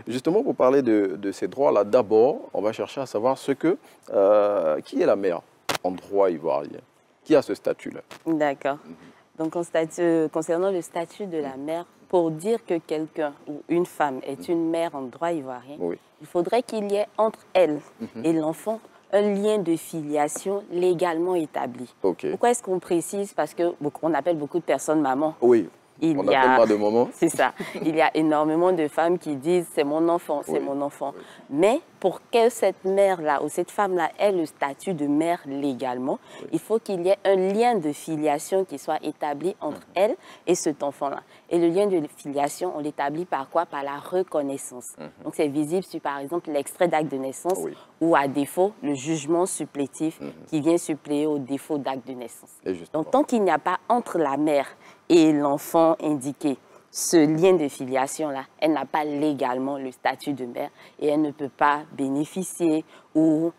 Justement, pour parler de ces droits-là, d'abord, on va chercher à savoir qui est la mère en droit ivoirien. Qui a ce statut-là? D'accord. Donc, concernant le statut de la mère, pour dire que quelqu'un ou une femme est une mère en droit ivoirien, Oui. il faudrait qu'il y ait entre elle et l'enfant un lien de filiation légalement établi. Ok. Pourquoi est-ce qu'on précise? Parce qu'on appelle beaucoup de personnes maman. Oui. On n'appelle pas de maman. C'est ça. Il y a énormément de femmes qui disent « c'est mon enfant, c'est mon enfant ». Mais pour que cette mère-là ou cette femme-là ait le statut de mère légalement, il faut qu'il y ait un lien de filiation qui soit établi entre elle et cet enfant-là. Et le lien de filiation, on l'établit par quoi? Par la reconnaissance. Donc c'est visible sur, par exemple, l'extrait d'acte de naissance ou à défaut, le jugement supplétif qui vient suppléer au défaut d'acte de naissance. Donc tant qu'il n'y a pas entre la mère et l'enfant indiqué ce lien de filiation-là, elle n'a pas légalement le statut de mère et elle ne peut pas bénéficier ou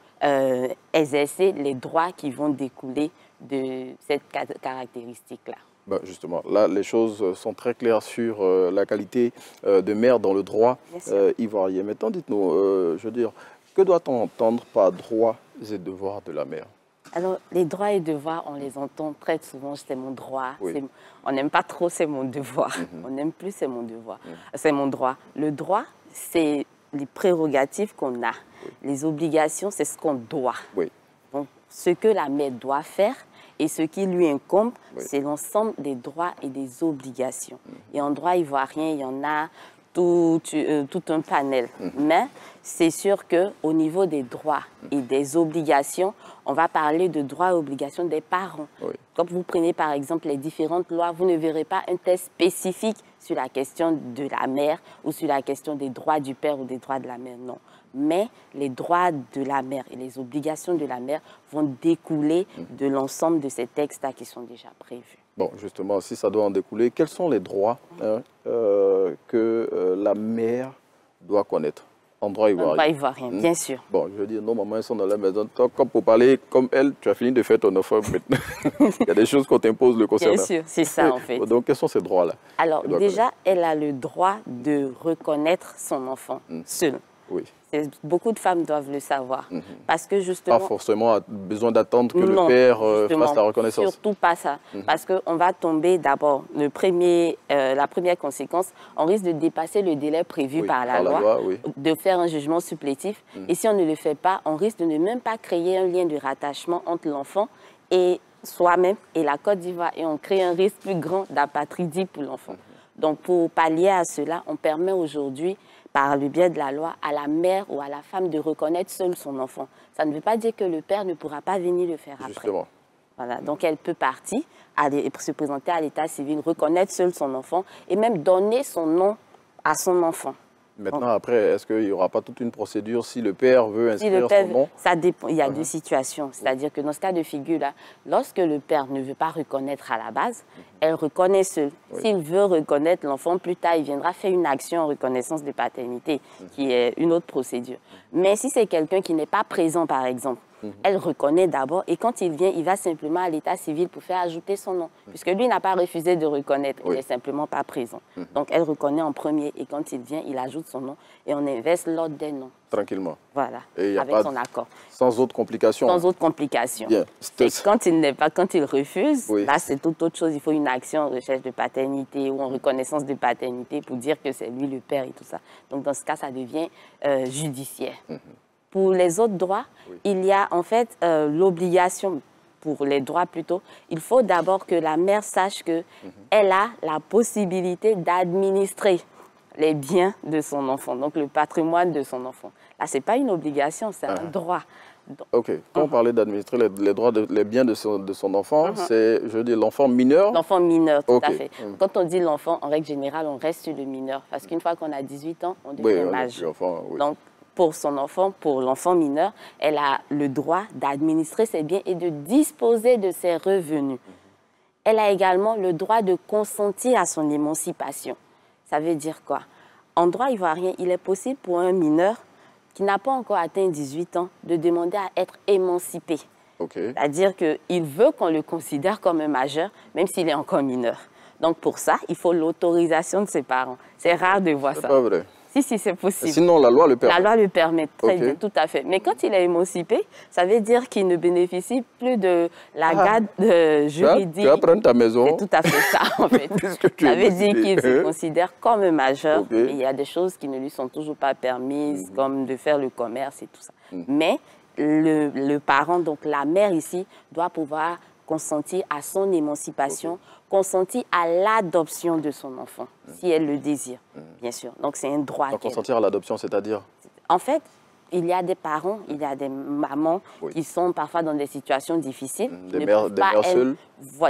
exercer les droits qui vont découler de cette caractéristique-là. Ben justement, là, les choses sont très claires sur la qualité de mère dans le droit ivoirien. Maintenant, dites-nous, je veux dire, que doit-on entendre par droits et devoirs de la mère? Alors, les droits et devoirs, on les entend très souvent, c'est mon droit. On n'aime pas trop, c'est mon devoir. On n'aime plus, c'est mon devoir. C'est mon droit. Le droit, c'est les prérogatives qu'on a. Les obligations, c'est ce qu'on doit. Donc, ce que la mère doit faire et ce qui lui incombe, c'est l'ensemble des droits et des obligations. Et en droit ivoirien, il y en a tout un panel. Mais c'est sûr qu'au niveau des droits et des obligations, on va parler de droits et obligations des parents. Quand vous prenez par exemple les différentes lois, vous ne verrez pas un test spécifique sur la question de la mère ou sur la question des droits du père ou des droits de la mère, non. Mais les droits de la mère et les obligations de la mère vont découler de l'ensemble de ces textes-là qui sont déjà prévus. Bon, justement, si ça doit en découler, quels sont les droits que la mère doit connaître en droit ivoirien? En droit ivoirien, bien sûr. Bon, je veux dire, nos mamans sont dans la maison. Comme pour parler comme elle, tu as fini de faire ton enfant maintenant. Il y a des choses qu'on t'impose le concernant. Bien sûr, c'est ça en fait. Donc, quels sont ces droits-là? Alors, déjà, elle a le droit de reconnaître son enfant seul. Beaucoup de femmes doivent le savoir. Parce que justement... Pas forcément besoin d'attendre que le père fasse la reconnaissance. Surtout pas ça. Parce qu'on va tomber d'abord, la première conséquence, on risque de dépasser le délai prévu par la loi, de faire un jugement supplétif. Et si on ne le fait pas, on risque de ne même pas créer un lien de rattachement entre l'enfant et soi-même et la Côte d'Ivoire. Et on crée un risque plus grand d'apatridie pour l'enfant. Donc pour pallier à cela, on permet aujourd'hui, par le biais de la loi, à la mère ou à la femme de reconnaître seule son enfant. Ça ne veut pas dire que le père ne pourra pas venir le faire après. Voilà. Donc elle peut partir, se présenter à l'état civil, reconnaître seule son enfant et même donner son nom à son enfant. Maintenant, après, est-ce qu'il n'y aura pas toute une procédure si le père veut inscrire son nom? Ça dépend. Il y a deux situations. C'est-à-dire que dans ce cas de figure-là, lorsque le père ne veut pas reconnaître à la base, elle reconnaît seule. S'il veut reconnaître l'enfant, plus tard, il viendra faire une action en reconnaissance de paternité, qui est une autre procédure. Mais si c'est quelqu'un qui n'est pas présent, par exemple, elle reconnaît d'abord et quand il vient, il va simplement à l'état civil pour faire ajouter son nom. Puisque lui n'a pas refusé de reconnaître, il n'est simplement pas présent. Donc elle reconnaît en premier et quand il vient, il ajoute son nom et on inverse l'ordre des noms. Tranquillement. Voilà, et avec son accord. Sans autre complication. Sans autre complication. Et quand il refuse, là c'est toute autre chose. Il faut une action en recherche de paternité ou en reconnaissance de paternité pour dire que c'est lui le père et tout ça. Donc dans ce cas, ça devient judiciaire. Pour les autres droits, il y a en fait l'obligation, pour les droits plutôt, il faut d'abord que la mère sache qu'elle a la possibilité d'administrer les biens de son enfant, donc le patrimoine de son enfant. Là, ce n'est pas une obligation, c'est un droit. Ok, quand on parlait d'administrer les biens de son enfant, c'est, je veux dire, l'enfant mineur? L'enfant mineur, tout à fait. Quand on dit l'enfant, en règle générale, on reste sur le mineur, parce qu'une fois qu'on a 18 ans, on devient majeur. Donc, pour son enfant, pour l'enfant mineur, elle a le droit d'administrer ses biens et de disposer de ses revenus. Elle a également le droit de consentir à son émancipation. Ça veut dire quoi? En droit ivoirien, il est possible pour un mineur qui n'a pas encore atteint 18 ans de demander à être émancipé. C'est-à-dire qu'il veut qu'on le considère comme un majeur, même s'il est encore mineur. Donc pour ça, il faut l'autorisation de ses parents. C'est rare de voir ça. C'est pas vrai. Si, c'est possible. Sinon, la loi le permet. La loi le permet, très bien, tout à fait. Mais quand il est émancipé, ça veut dire qu'il ne bénéficie plus de la garde juridique. Tu vas prendre ta maison. C'est tout à fait ça, en fait. Ça veut dire qu'il se considère comme majeur. Et il y a des choses qui ne lui sont toujours pas permises, comme de faire le commerce et tout ça. Mais le parent, donc la mère ici, doit pouvoir consentir à son émancipation, consentir à l'adoption de son enfant, si elle le désire, bien sûr. Donc, c'est un droit. Donc, consentir à l'adoption, c'est-à-dire? En fait, il y a des parents, il y a des mamans qui sont parfois dans des situations difficiles. Des mères seules?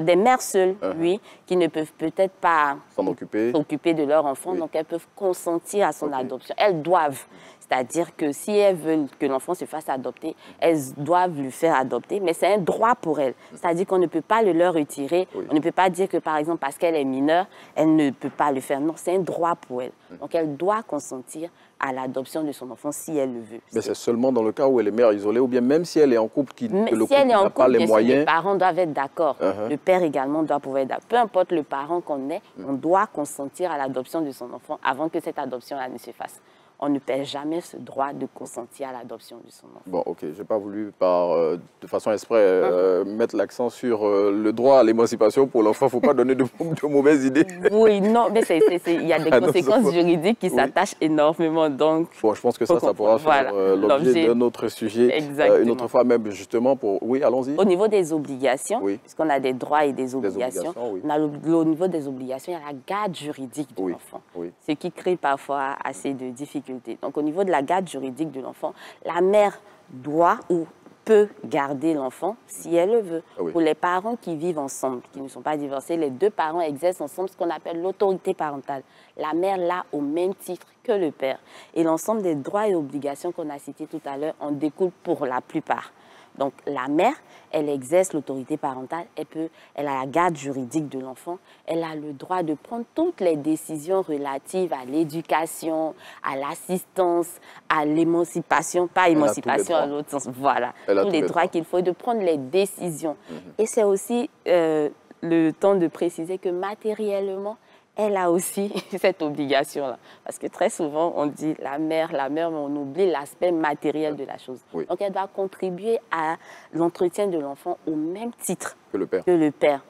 Des mères seules, oui, qui ne peuvent peut-être pas s'occuper de leur enfant, donc elles peuvent consentir à son adoption. Elles doivent. C'est-à-dire que si elles veulent que l'enfant se fasse adopter, elles doivent le faire adopter, mais c'est un droit pour elles. C'est-à-dire qu'on ne peut pas le leur retirer. On ne peut pas dire que, par exemple, parce qu'elle est mineure, elle ne peut pas le faire. Non, c'est un droit pour elle. Donc, elle doit consentir à l'adoption de son enfant si elle le veut. Mais c'est seulement dans le cas où elle est mère isolée ou bien même si elle est en couple, que le couple n'a pas les moyens. Les parents doivent être d'accord. Le père également doit pouvoir être d'accord. Peu importe le parent qu'on est, on doit consentir à l'adoption de son enfant avant que cette adoption-là ne se fasse. On ne perd jamais ce droit de consentir à l'adoption de son enfant. Bon, ok, je n'ai pas voulu, de façon exprès, mettre l'accent sur le droit à l'émancipation pour l'enfant. Il ne faut pas donner de mauvaises idées. Oui, non, mais il y a des conséquences juridiques qui s'attachent énormément. Donc, bon, je pense que ça pourra faire l'objet d'un autre sujet. Une autre fois même, justement, pour... Oui, allons-y. Au niveau des obligations, puisqu'on a des droits et des obligations, on a au niveau des obligations, il y a la garde juridique de l'enfant, ce qui crée parfois assez de difficultés. Donc, au niveau de la garde juridique de l'enfant, la mère doit ou peut garder l'enfant si elle le veut. Pour les parents qui vivent ensemble, qui ne sont pas divorcés, les deux parents exercent ensemble ce qu'on appelle l'autorité parentale. La mère l'a au même titre que le père. Et l'ensemble des droits et obligations qu'on a cités tout à l'heure en découlent pour la plupart. Donc, la mère, elle exerce l'autorité parentale, elle a la garde juridique de l'enfant, elle a le droit de prendre toutes les décisions relatives à l'éducation, à l'assistance, à l'émancipation, pas émancipation à l'autre sens, voilà. Tous les droits qu'il faut, de prendre les décisions. Et c'est aussi le temps de préciser que matériellement, elle a aussi cette obligation-là. Parce que très souvent, on dit la mère, mais on oublie l'aspect matériel de la chose. Donc, elle doit contribuer à l'entretien de l'enfant au même titre que le père.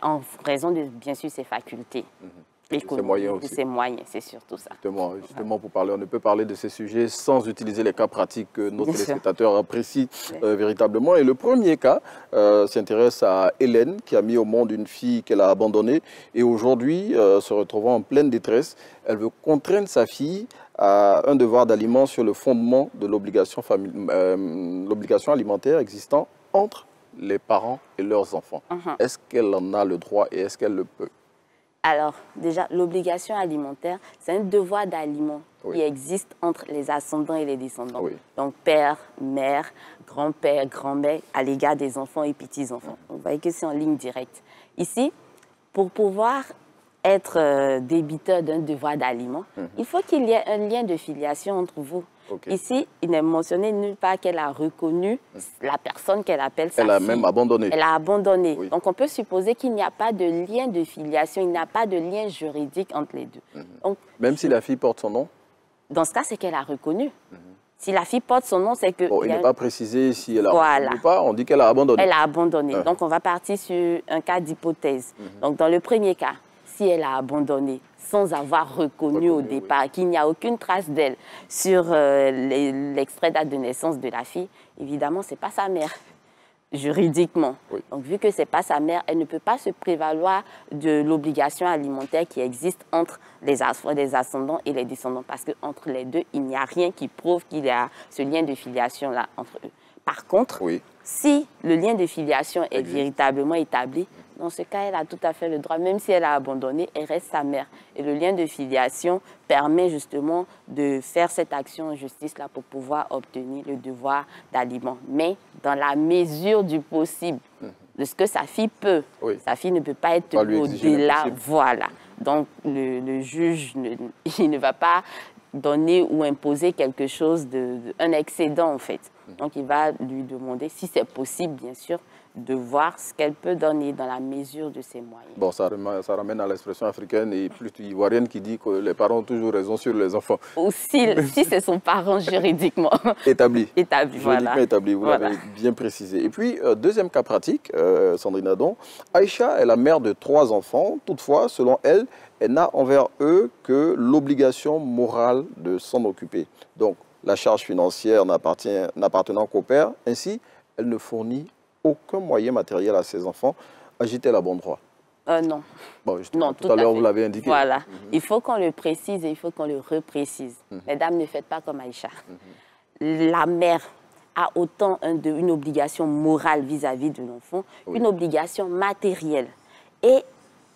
En raison de, bien sûr, ses facultés. Et ses moyens aussi. Ses moyens, c'est surtout ça. Justement pour parler, on ne peut parler de ces sujets sans utiliser les cas pratiques que nos téléspectateurs apprécient véritablement. Et le premier cas s'intéresse à Hélène, qui a mis au monde une fille qu'elle a abandonnée. Et aujourd'hui, se retrouvant en pleine détresse, elle veut contraindre sa fille à un devoir d'aliment sur le fondement de l'obligation alimentaire existant entre les parents et leurs enfants. Est-ce qu'elle en a le droit et est-ce qu'elle le peut? Alors, déjà, l'obligation alimentaire, c'est un devoir d'aliment qui existe entre les ascendants et les descendants. Donc, père, mère, grand-père, grand-mère, à l'égard des enfants et petits-enfants. Vous voyez que c'est en ligne directe. Ici, pour pouvoir être débiteur d'un devoir d'aliment, il faut qu'il y ait un lien de filiation entre vous. Ici, il n'est mentionné nulle part qu'elle a reconnu la personne qu'elle appelle sa fille. Elle a même abandonné. Elle a abandonné. Donc, on peut supposer qu'il n'y a pas de lien de filiation, il n'y a pas de lien juridique entre les deux. Donc, même si la fille porte son nom? Dans ce cas, c'est qu'elle a reconnu. Si la fille porte son nom, c'est que... Bon, il n'est pas précisé si elle a reconnu ou pas, on dit qu'elle a abandonné. Elle a abandonné. Donc, on va partir sur un cas d'hypothèse. Donc, dans le premier cas, si elle a abandonné sans avoir reconnu au départ, qu'il n'y a aucune trace d'elle sur l'extrait date de naissance de la fille, évidemment, ce n'est pas sa mère, juridiquement. Donc, vu que ce n'est pas sa mère, elle ne peut pas se prévaloir de l'obligation alimentaire qui existe entre les ascendants et les descendants, parce qu'entre les deux, il n'y a rien qui prouve qu'il y a ce lien de filiation-là entre eux. Par contre, si le lien de filiation est véritablement établi, dans ce cas, elle a tout à fait le droit, même si elle a abandonné, elle reste sa mère. Et le lien de filiation permet justement de faire cette action en justice-là pour pouvoir obtenir le devoir d'aliment. Mais dans la mesure du possible, de ce que sa fille peut. Sa fille ne peut pas être au-delà. Voilà. Donc, le juge, il ne va pas donner ou imposer quelque chose, un excédent en fait. Donc il va lui demander, si c'est possible bien sûr, de voir ce qu'elle peut donner dans la mesure de ses moyens. Bon, ça ramène à l'expression africaine et plus ivoirienne qui dit que les parents ont toujours raison sur les enfants. Ou si c'est son parent juridiquement établi. Voilà. Établi, vous l'avez bien précisé. Et puis, deuxième cas pratique, Sandrine Adon, Aïcha est la mère de 3 enfants. Toutefois, selon elle, elle n'a envers eux que l'obligation morale de s'en occuper. Donc, la charge financière n'appartenant qu'au père. Ainsi, elle ne fournit aucun moyen matériel à ses enfants. Agit-elle à bon droit? Non. Bon, non, tout à l'heure, vous l'avez indiqué. Voilà. Il faut qu'on le précise et il faut qu'on le reprécise. Mesdames, ne faites pas comme Aïcha. La mère a autant une obligation morale vis-à-vis de l'enfant, une obligation matérielle. Et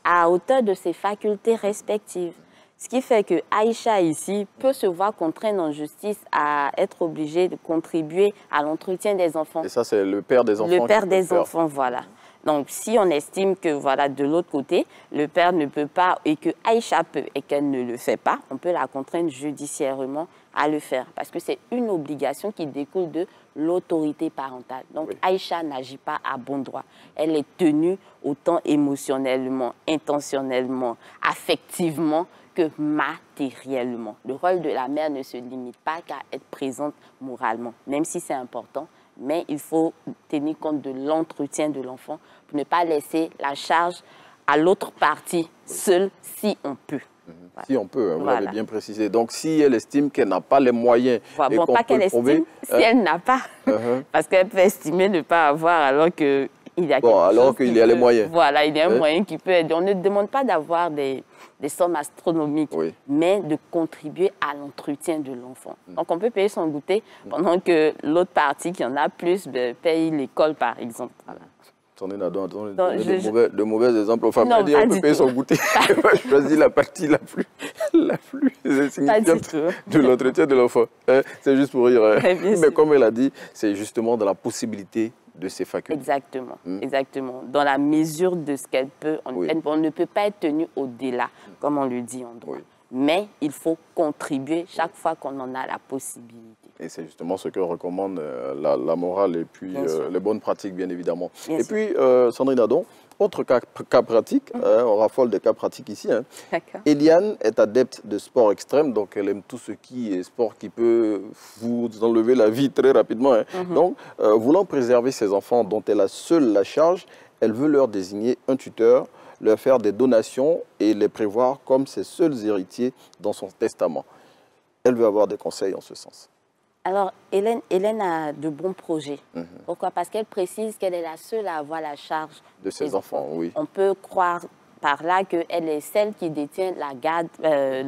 à hauteur de ses facultés respectives. Ce qui fait que Aïcha, ici, peut se voir contrainte en justice à être obligée de contribuer à l'entretien des enfants. Et ça, c'est le père des enfants. Le père des enfants, voilà. Donc, si on estime que, voilà, de l'autre côté, le père ne peut pas et que Aïcha peut et qu'elle ne le fait pas, on peut la contraindre judiciairement à le faire. Parce que c'est une obligation qui découle de l'autorité parentale. Donc, Aïcha n'agit pas à bon droit. Elle est tenue autant émotionnellement, intentionnellement, affectivement que matériellement. Le rôle de la mère ne se limite pas qu'à être présente moralement, même si c'est important. Mais il faut tenir compte de l'entretien de l'enfant pour ne pas laisser la charge à l'autre partie seule si on peut. Voilà. Si on peut, vous l'avez bien précisé. Donc, si elle estime qu'elle n'a pas les moyens... Voilà. Bon, pas qu'elle estime, si elle n'a pas. Parce qu'elle peut estimer ne pas avoir alors qu'il y a qu'il y a les moyens. Voilà, il y a un moyen qui peut aider. On ne demande pas d'avoir des sommes astronomiques, mais de contribuer à l'entretien de l'enfant. Donc, on peut payer son goûter pendant que l'autre partie qui en a plus paye l'école, par exemple. Voilà. De mauvais exemples aux femmes. On peut payer son goûter. On va choisir la partie la plus insignifiante de l'entretien de l'enfant. C'est juste pour rire. Mais comme elle a dit, c'est justement dans la possibilité de ses facultés. Exactement, exactement. Dans la mesure de ce qu'elle peut, on ne peut pas être tenu au-delà, comme on le dit en droit. Mais il faut contribuer chaque fois qu'on en a la possibilité. Et c'est justement ce que recommande la morale et puis les bonnes pratiques, bien évidemment. Et puis, Sandrine Adon, autre cas pratique, on raffole des cas pratiques ici. Eliane est adepte de sport extrême, donc elle aime tout ce qui est sport qui peut vous enlever la vie très rapidement. Donc, voulant préserver ses enfants dont elle a seule la charge, elle veut leur désigner un tuteur, leur faire des donations et les prévoir comme ses seuls héritiers dans son testament. Elle veut avoir des conseils en ce sens. Alors, Hélène a de bons projets. Pourquoi? Parce qu'elle précise qu'elle est la seule à avoir la charge de ses enfants. On peut croire par là qu'elle est celle qui détient la garde,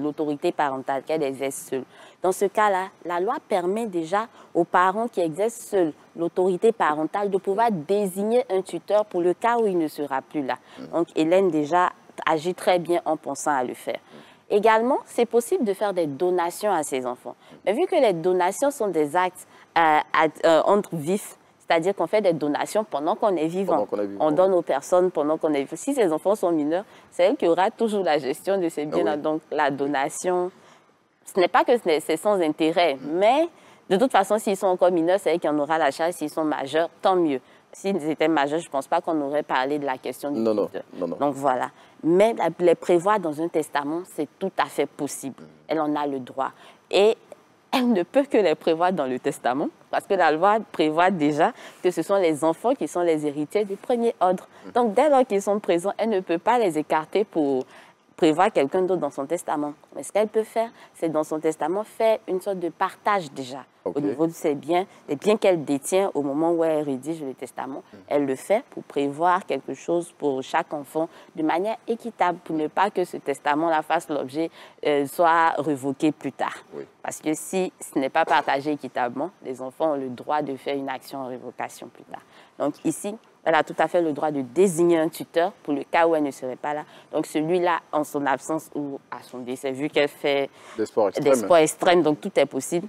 l'autorité parentale, qu'elle exerce seule. Dans ce cas-là, la loi permet déjà aux parents qui exercent seuls l'autorité parentale de pouvoir désigner un tuteur pour le cas où il ne sera plus là. Donc, Hélène déjà agit très bien en pensant à le faire. Également, c'est possible de faire des donations à ses enfants. Mais vu que les donations sont des actes entre vifs, c'est-à-dire qu'on fait des donations pendant qu'on est vivant. On donne aux personnes pendant qu'on est vivant. Si ces enfants sont mineurs, c'est elle qui aura toujours la gestion de ces biens-là. Donc, la donation, ce n'est pas que c'est sans intérêt, mais de toute façon, s'ils sont encore mineurs, c'est elle qui en aura la charge. S'ils sont majeurs, tant mieux. S'ils étaient majeurs, je ne pense pas qu'on aurait parlé de la question du tuteur. Donc, voilà. Mais les prévoir dans un testament, c'est tout à fait possible. Elle en a le droit. Et elle ne peut que les prévoir dans le testament, parce que la loi prévoit déjà que ce sont les enfants qui sont les héritiers du premier ordre. Donc, dès lors qu'ils sont présents, elle ne peut pas les écarter pour prévoir quelqu'un d'autre dans son testament. Mais ce qu'elle peut faire, c'est dans son testament faire une sorte de partage déjà au niveau de ses biens, les biens qu'elle détient au moment où elle rédige le testament. Elle le fait pour prévoir quelque chose pour chaque enfant de manière équitable, pour ne pas que ce testament-là fasse l'objet, soit revoqué plus tard. Parce que si ce n'est pas partagé équitablement, les enfants ont le droit de faire une action en révocation plus tard. Donc ici, elle a tout à fait le droit de désigner un tuteur pour le cas où elle ne serait pas là. Donc celui-là, en son absence ou à son décès, vu qu'elle fait des sports extrêmes, donc tout est possible.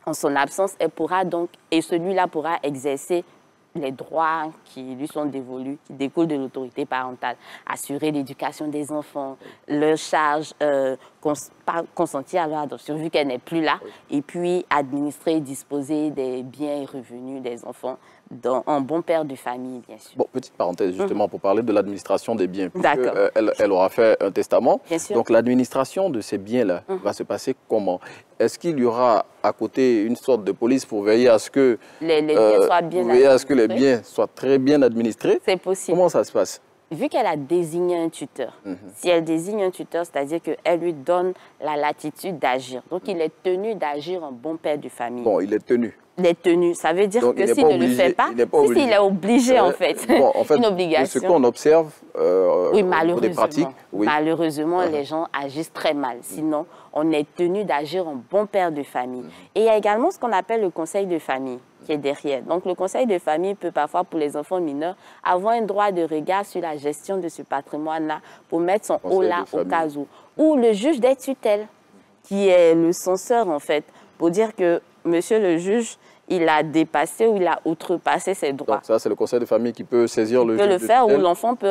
En son absence, elle pourra donc, et celui-là pourra exercer les droits qui lui sont dévolus, qui découlent de l'autorité parentale. Assurer l'éducation des enfants, leur charge, consentir à leur adoption vu qu'elle n'est plus là, et puis administrer et disposer des biens et revenus des enfants en bon père de famille, bien sûr. Bon, petite parenthèse justement pour parler de l'administration des biens. D'accord. Elle aura fait un testament. Bien sûr. Donc l'administration de ces biens-là va se passer comment? Est-ce qu'il y aura à côté une sorte de police pour veiller à ce que les biens soient bien veiller à ce que les biens soient très bien administrés? C'est possible. Comment ça se passe? Vu qu'elle a désigné un tuteur, si elle désigne un tuteur, c'est-à-dire qu'elle lui donne la latitude d'agir. Donc, il est tenu d'agir en bon père de famille. Bon, il est tenu. Il est tenu. Ça veut dire que s'il ne le fait pas, il est obligé, en fait. Bon, en fait, une obligation. ce qu'on observe oui, malheureusement, des pratiques, malheureusement, les gens agissent très mal. Sinon, on est tenu d'agir en bon père de famille. Et il y a également ce qu'on appelle le conseil de famille qui est derrière. Donc, le conseil de famille peut parfois, pour les enfants mineurs, avoir un droit de regard sur la gestion de ce patrimoine-là pour mettre son haut là au cas où. Ou le juge des tutelles, qui est le censeur, en fait, pour dire que monsieur le juge, il a dépassé ou il a outrepassé ses droits. Donc ça, c'est le conseil de famille qui peut saisir le juge. Il peut le faire, ou l'enfant peut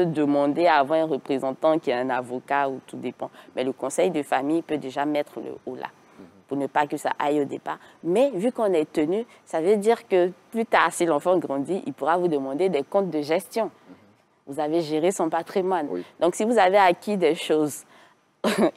demander à avoir un représentant qui est un avocat, ou tout dépend. Mais le conseil de famille peut déjà mettre le haut là, pour ne pas que ça aille au départ. Mais vu qu'on est tenu, ça veut dire que plus tard, si l'enfant grandit, il pourra vous demander des comptes de gestion. Vous avez géré son patrimoine. Oui. Donc si vous avez acquis des choses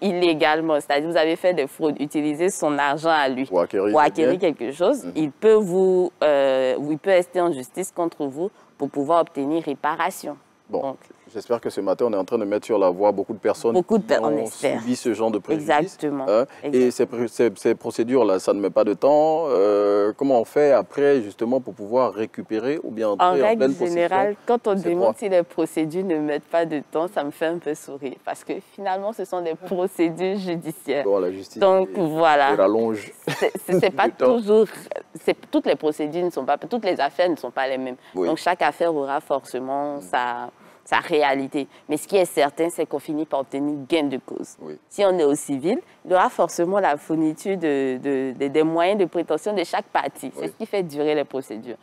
illégalement, c'est-à-dire vous avez fait des fraudes, utilisé son argent à lui pour acquérir quelque chose, il peut il peut rester en justice contre vous pour pouvoir obtenir réparation. Bon, j'espère que ce matin, on est en train de mettre sur la voie beaucoup de personnes qui ont subi ce genre de préjudice. Exactement. Et ces procédures-là, ça ne met pas de temps. Comment on fait après, justement, pour pouvoir récupérer ou bien entrer en pleine possession? En règle générale, quand on demande si les procédures ne mettent pas de temps, ça me fait un peu sourire. Parce que finalement, ce sont des procédures judiciaires. Bon, la justice rallonge. C'est pas toujours... Toutes les procédures ne sont pas... Toutes les affaires ne sont pas les mêmes. Oui. Donc, chaque affaire aura forcément sa réalité. Mais ce qui est certain, c'est qu'on finit par obtenir gain de cause. Oui. Si on est au civil, il y aura forcément la fourniture des moyens de prétention de chaque partie. C'est ce qui fait durer les procédures.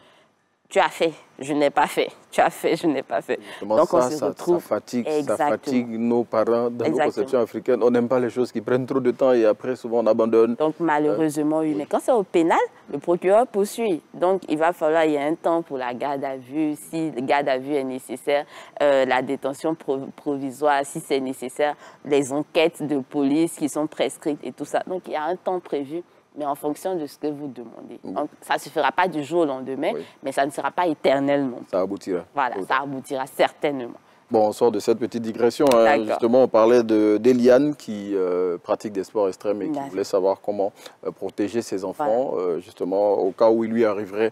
Tu as fait, je n'ai pas fait. Tu as fait, je n'ai pas fait. Donc on se retrouve. Ça fatigue nos parents dans nos conceptions africaines. On n'aime pas les choses qui prennent trop de temps et après, souvent, on abandonne. Donc malheureusement, oui. Mais quand c'est au pénal, le procureur poursuit. Donc il va falloir, il y a un temps pour la garde à vue. Si la garde à vue est nécessaire, la détention provisoire, si c'est nécessaire, les enquêtes de police qui sont prescrites et tout ça. Donc il y a un temps prévu, mais en fonction de ce que vous demandez. Donc, ça ne se fera pas du jour au lendemain, mais ça ne sera pas éternellement. Ça aboutira. Voilà, ça aboutira certainement. Bon, on sort de cette petite digression. Hein. Justement, on parlait d'Eliane qui pratique des sports extrêmes et qui voulait savoir comment protéger ses enfants, justement, au cas où il lui arriverait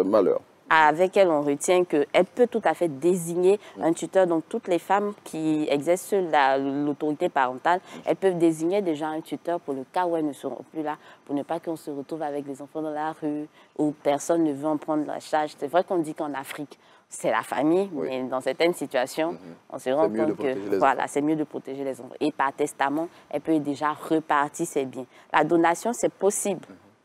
malheur. Avec elle, on retient qu'elle peut tout à fait désigner un tuteur. Donc, toutes les femmes qui exercent l'autorité parentale, elles peuvent désigner déjà un tuteur pour le cas où elles ne seront plus là, pour ne pas qu'on se retrouve avec des enfants dans la rue, où personne ne veut en prendre la charge. C'est vrai qu'on dit qu'en Afrique, c'est la famille, mais dans certaines situations, on se rend compte que voilà, c'est mieux de protéger les enfants. Et par testament, elle peut déjà repartir ses biens. La donation, c'est possible.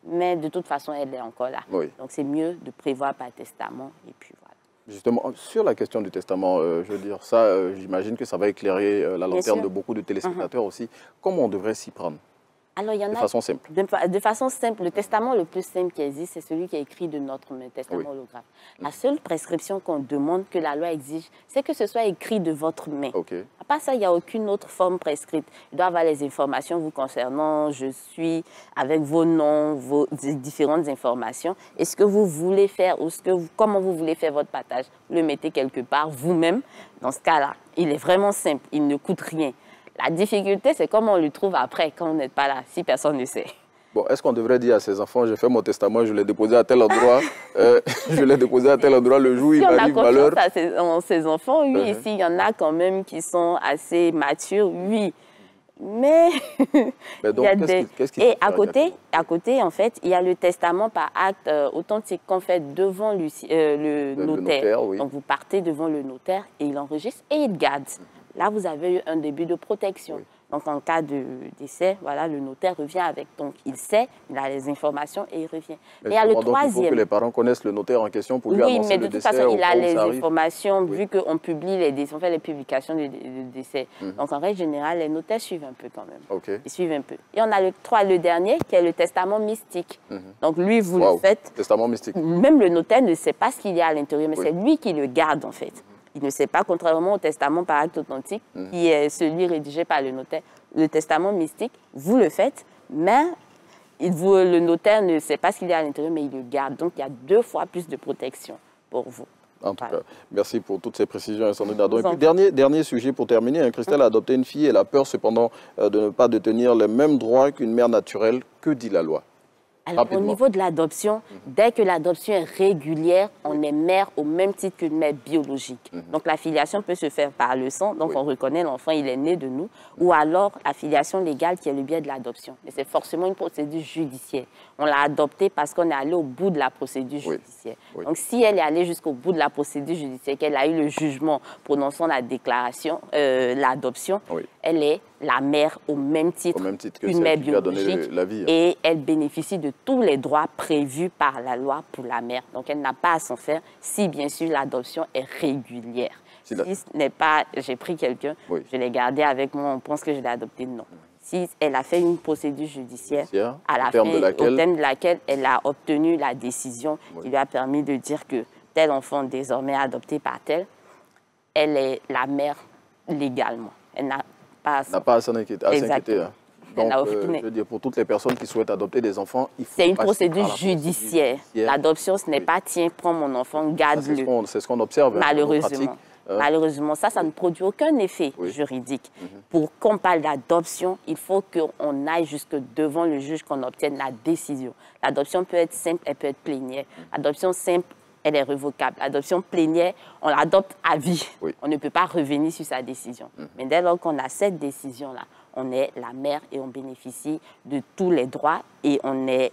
Mais de toute façon, elle est encore là. Oui. Donc, c'est mieux de prévoir par testament. Et puis, voilà. Justement, sur la question du testament, je veux dire, ça, j'imagine que ça va éclairer la lanterne de beaucoup de téléspectateurs aussi. Comment on devrait s'y prendre? Alors, il y en de façon simple. De façon simple. Le testament le plus simple qui existe, c'est celui qui est écrit de notre main, testament holographe. La seule prescription qu'on demande, que la loi exige, c'est que ce soit écrit de votre main. À part ça, il n'y a aucune autre forme prescrite. Il doit avoir les informations vous concernant, je suis, avec vos noms, vos différentes informations. Et ce que vous voulez faire, ou comment vous voulez faire votre partage, vous le mettez quelque part vous-même. Dans ce cas-là, il est vraiment simple, il ne coûte rien. La difficulté, c'est comment on le trouve après, quand on n'est pas là, si personne ne sait. Bon, est-ce qu'on devrait dire à ses enfants, j'ai fait mon testament, je l'ai déposé à tel endroit, je l'ai déposé à tel endroit le jour où il m'arrive malheur? Si on a confiance à ses enfants, oui. Ici, il y en a quand même qui sont assez matures, oui. Mais donc, qu'est-ce qu'il et à côté, en fait, il y a le testament par acte authentique qu'on fait devant le notaire. Donc, vous partez devant le notaire et il enregistre et il garde. Là, vous avez eu un début de protection. Donc, en cas de décès, voilà, le notaire revient avec. Donc, il sait, il a les informations et il revient. Mais il y a le troisième. Il faut que les parents connaissent le notaire en question pour lui annoncer le décès. Oui, mais de toute façon, il a les informations, vu qu'on publie les décès, on fait les publications de décès. Donc, en règle générale, les notaires suivent un peu quand même. Ils suivent un peu. Et on a le dernier, qui est le testament mystique. Donc, lui, vous le faites. Testament mystique. Même le notaire ne sait pas ce qu'il y a à l'intérieur, mais c'est lui qui le garde, en fait. Il ne sait pas, contrairement au testament par acte authentique, qui est celui rédigé par le notaire. Le testament mystique, vous le faites, mais le notaire ne sait pas ce qu'il y a à l'intérieur, mais il le garde. Donc, il y a 2 fois plus de protection pour vous. En tout cas, merci pour toutes ces précisions, Sandrine Ardon. Et puis, dernier sujet pour terminer. Hein, Christelle a adopté une fille. Elle a peur, cependant, de ne pas détenir les mêmes droits qu'une mère naturelle. Que dit la loi? Alors, au niveau de l'adoption, dès que l'adoption est régulière, on est mère au même titre qu'une mère biologique. Donc, la filiation peut se faire par le sang. Donc, on reconnaît l'enfant, il est né de nous. Ou alors, la filiation légale qui est le biais de l'adoption. Mais c'est forcément une procédure judiciaire. On l'a adoptée parce qu'on est allé au bout de la procédure judiciaire. Donc, si elle est allée jusqu'au bout de la procédure judiciaire, qu'elle a eu le jugement prononçant la déclaration, l'adoption, elle est la mère au même titre qu'une mère biologique et elle bénéficie de tous les droits prévus par la loi pour la mère. Donc, elle n'a pas à s'en faire si, bien sûr, l'adoption est régulière. Si ce n'est pas, j'ai pris quelqu'un, je l'ai gardé avec moi, on pense que je l'ai adopté, non. Si elle a fait une procédure judiciaire, à la fin, au terme de laquelle elle a obtenu la décision qui lui a permis de dire que tel enfant désormais adopté par tel, elle est la mère légalement. Elle n'a pas à s'en inquiéter. Hein. Donc, je veux dire, pour toutes les personnes qui souhaitent adopter des enfants, il faut... C'est une procédure judiciaire. L'adoption, ce n'est pas « tiens, prends mon enfant, garde-le ». C'est ce qu'on observe. Malheureusement. Malheureusement, ça ne produit aucun effet juridique. Pour qu'on parle d'adoption, il faut qu'on aille jusque devant le juge, qu'on obtienne la décision. L'adoption peut être simple, elle peut être plénière. L'adoption simple, elle est révocable. L'adoption plénière, on l'adopte à vie. On ne peut pas revenir sur sa décision. Mais dès lors qu'on a cette décision-là, on est la mère et on bénéficie de tous les droits et on est